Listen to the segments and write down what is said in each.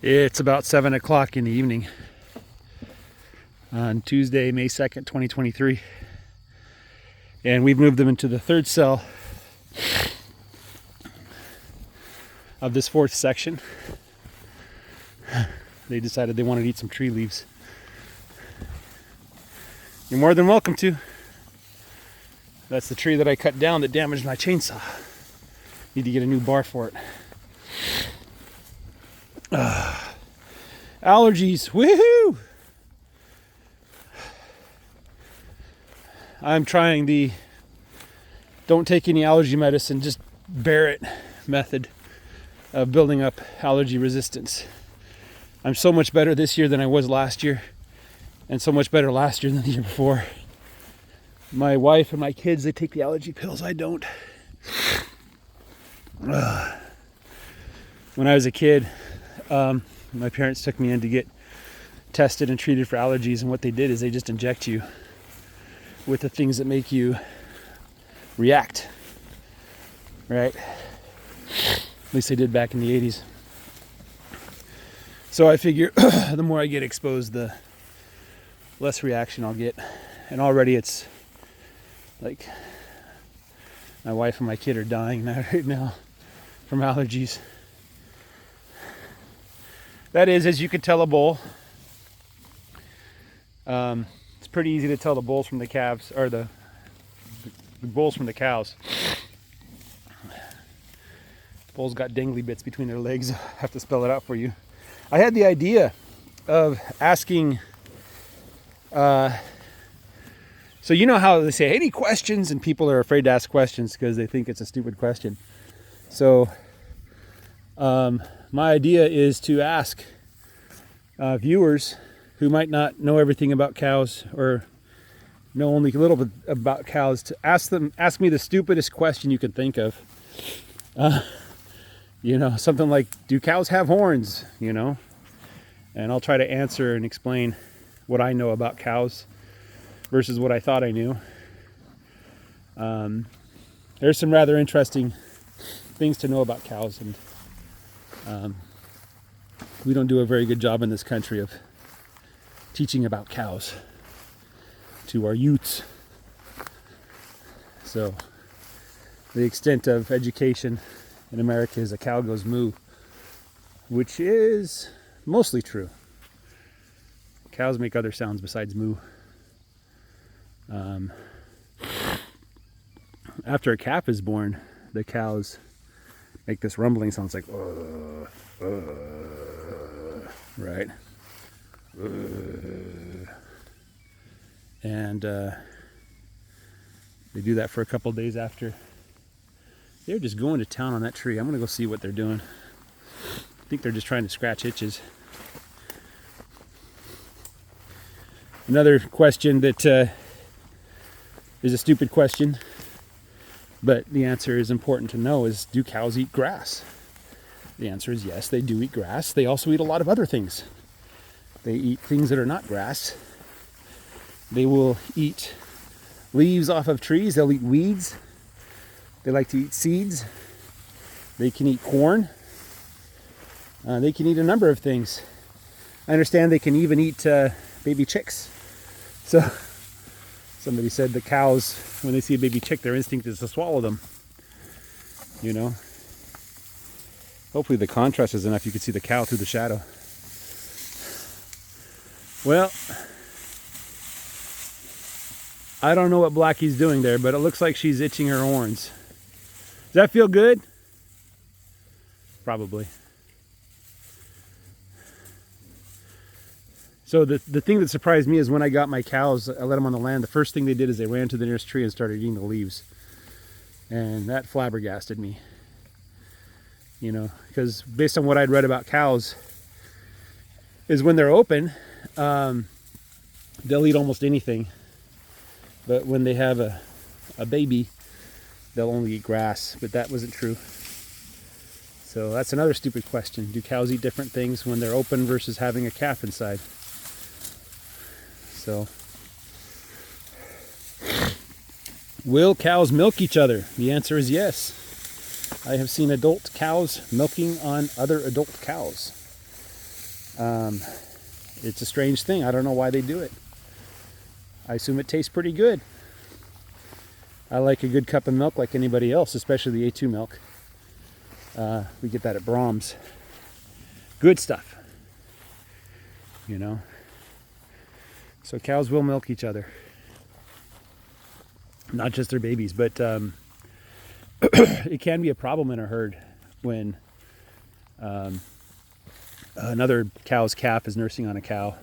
It's about 7 o'clock in the evening on Tuesday, May 2nd, 2023. And we've moved them into the third cell of this fourth section. They decided they wanted to eat some tree leaves. You're more than welcome to. That's the tree that I cut down that damaged my chainsaw. Need to get a new bar for it. Allergies, woohoo! I'm trying the don't take any allergy medicine, just bear it method of building up allergy resistance. I'm so much better this year than I was last year, and so much better last year than the year before. My wife and my kids, they take the allergy pills. I don't. When I was a kid, my parents took me in to get tested and treated for allergies, and what they did is they just inject you with the things that make you react, right? At least they did back in the 80s. So I figure the more I get exposed, the less reaction I'll get. And already it's like my wife and my kid are dying right now from allergies. That is, as you can tell a bull. It's pretty easy to tell the bulls from the calves, or the bulls from the cows. Bulls got dangly bits between their legs. I have to spell it out for you. I had the idea of asking, so you know how they say any questions, and people are afraid to ask questions because they think it's a stupid question. So my idea is to ask viewers who might not know everything about cows or know only a little bit about cows to ask me the stupidest question you can think of. Something like, do cows have horns? And I'll try to answer and explain what I know about cows versus what I thought I knew. There's some rather interesting things to know about cows, and we don't do a very good job in this country of teaching about cows to our youths. So the extent of education in America is a cow goes moo, which is mostly true. Cows make other sounds besides moo. After a calf is born, the cows make this rumbling sound. It's like, right? And they do that for a couple days after. They're just going to town on that tree. I'm going to go see what they're doing. I think they're just trying to scratch itches. Another question that is a stupid question, but the answer is important to know, is, do cows eat grass? The answer is yes, they do eat grass. They also eat a lot of other things. They eat things that are not grass. They will eat leaves off of trees. They'll eat weeds. They like to eat seeds. They can eat corn. They can eat a number of things. I understand they can even eat baby chicks. So somebody said the cows, when they see a baby chick, their instinct is to swallow them. Hopefully the contrast is enough you can see the cow through the shadow. Well, I don't know what Blackie's doing there, but it looks like she's itching her horns. Does that feel good? Probably. So the thing that surprised me is when I got my cows, I let them on the land, the first thing they did is they ran to the nearest tree and started eating the leaves. And that flabbergasted me. Because based on what I'd read about cows, is when they're open, they'll eat almost anything. But when they have a baby, they'll only eat grass. But that wasn't true. So that's another stupid question. Do cows eat different things when they're open versus having a calf inside? So, will cows milk each other? The answer is yes. I have seen adult cows milking on other adult cows. It's a strange thing. I don't know why they do it. I assume it tastes pretty good. I like a good cup of milk like anybody else, especially the A2 milk. We get that at Brahms. Good stuff. You know? So cows will milk each other. Not just their babies, but it can be a problem in a herd when another cow's calf is nursing on a cow,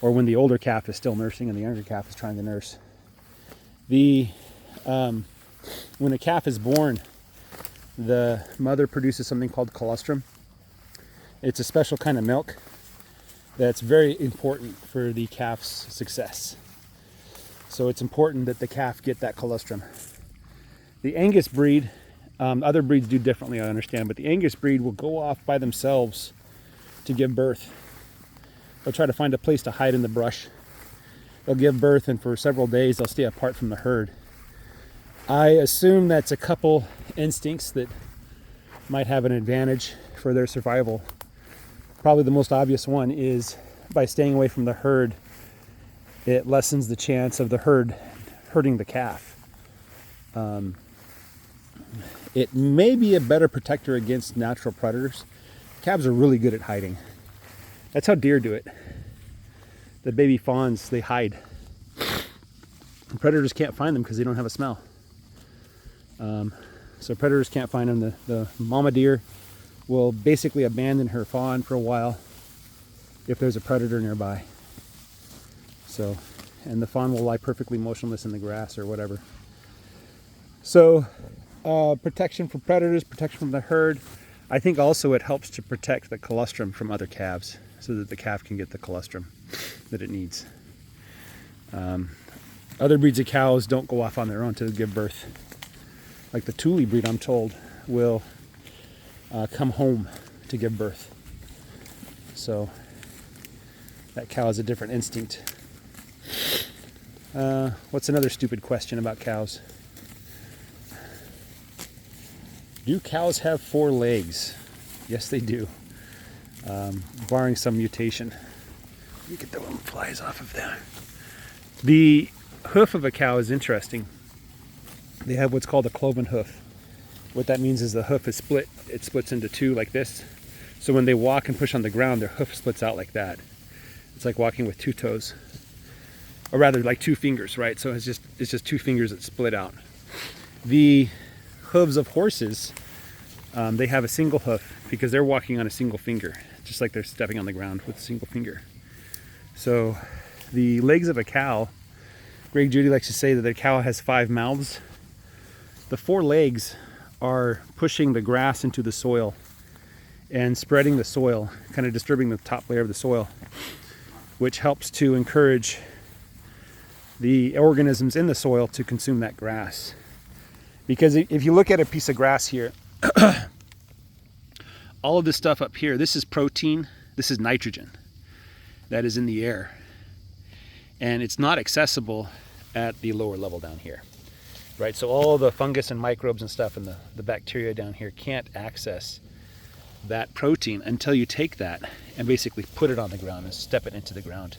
or when the older calf is still nursing and the younger calf is trying to nurse. When a calf is born, the mother produces something called colostrum. It's a special kind of milk that's very important for the calf's success. So it's important that the calf get that colostrum. The Angus breed, other breeds do differently, I understand, but the Angus breed will go off by themselves to give birth. They'll try to find a place to hide in the brush. They'll give birth, and for several days they'll stay apart from the herd. I assume that's a couple instincts that might have an advantage for their survival. Probably the most obvious one is by staying away from the herd, it lessens the chance of the herd hurting the calf. It may be a better protector against natural predators. Calves are really good at hiding. That's how deer do it. The baby fawns, they hide. And predators can't find them because they don't have a smell. So predators can't find them. The mama deer will basically abandon her fawn for a while if there's a predator nearby. So, and the fawn will lie perfectly motionless in the grass or whatever. So, protection from predators, protection from the herd. I think also it helps to protect the colostrum from other calves so that the calf can get the colostrum that it needs. Other breeds of cows don't go off on their own to give birth. Like the Thule breed, I'm told, will come home to give birth. So that cow has a different instinct. What's another stupid question about cows? Do cows have 4 legs? Yes, they do. Barring some mutation. Let me get the little flies off of there. The hoof of a cow is interesting. They have what's called a cloven hoof. What that means is the hoof is split. It splits into 2 like this. So when they walk and push on the ground, their hoof splits out like that. It's like walking with 2 toes. Or rather, like 2 fingers, right? So it's just 2 fingers that split out. The hooves of horses, they have a single hoof because they're walking on a single finger, just like they're stepping on the ground with a single finger. So the legs of a cow, Greg Judy likes to say that the cow has 5 mouths. The 4 legs are pushing the grass into the soil and spreading the soil, kind of disturbing the top layer of the soil, which helps to encourage the organisms in the soil to consume that grass. Because if you look at a piece of grass here, all of this stuff up here, this is protein, this is nitrogen that is in the air. And it's not accessible at the lower level down here, right? So all the fungus and microbes and stuff and the bacteria down here can't access that protein until you take that and basically put it on the ground and step it into the ground.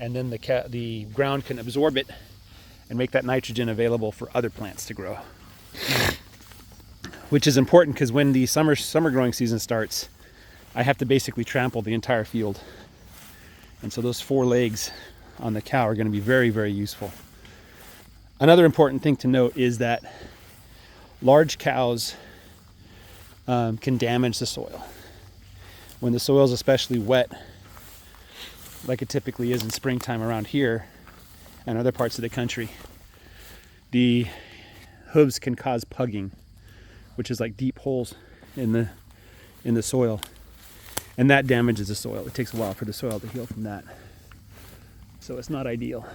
And then the ground can absorb it and make that nitrogen available for other plants to grow. Which is important because when the summer growing season starts, I have to basically trample the entire field. And so those 4 legs on the cow are going to be very, very useful. Another important thing to note is that large cows can damage the soil. When the soil is especially wet, like it typically is in springtime around here and other parts of the country, the hooves can cause pugging, which is like deep holes in the soil, and that damages the soil. It takes a while for the soil to heal from that, so it's not ideal.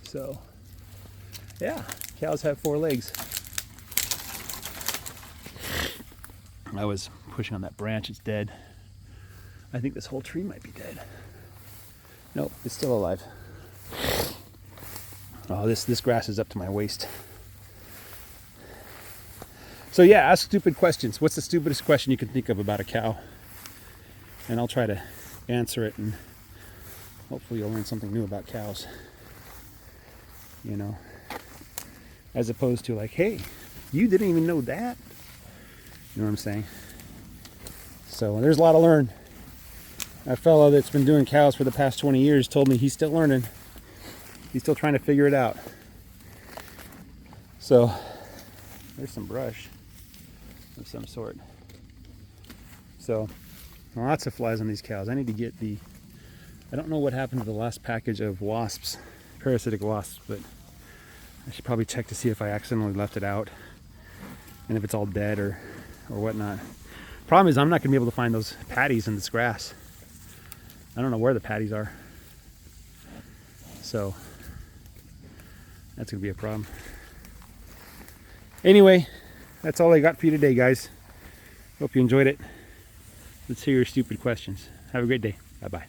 So yeah, cows have 4 legs. I was pushing on that branch, it's dead. I think this whole tree might be dead. Nope, it's still alive. Oh, this grass is up to my waist. So yeah, ask stupid questions. What's the stupidest question you can think of about a cow? And I'll try to answer it, and hopefully you'll learn something new about cows. You know, as opposed to like, hey, you didn't even know that. You know what I'm saying? So there's a lot to learn. A fellow that's been doing cows for the past 20 years told me he's still learning. He's still trying to figure it out. So there's some brush of some sort. So lots of flies on these cows. I need to get I don't know what happened to the last package of wasps, parasitic wasps, but I should probably check to see if I accidentally left it out and if it's all dead or whatnot. Problem is I'm not gonna be able to find those patties in this grass. I don't know where the patties are. So that's gonna be a problem. Anyway, that's all I got for you today, guys. Hope you enjoyed it. Let's hear your stupid questions. Have a great day. Bye-bye.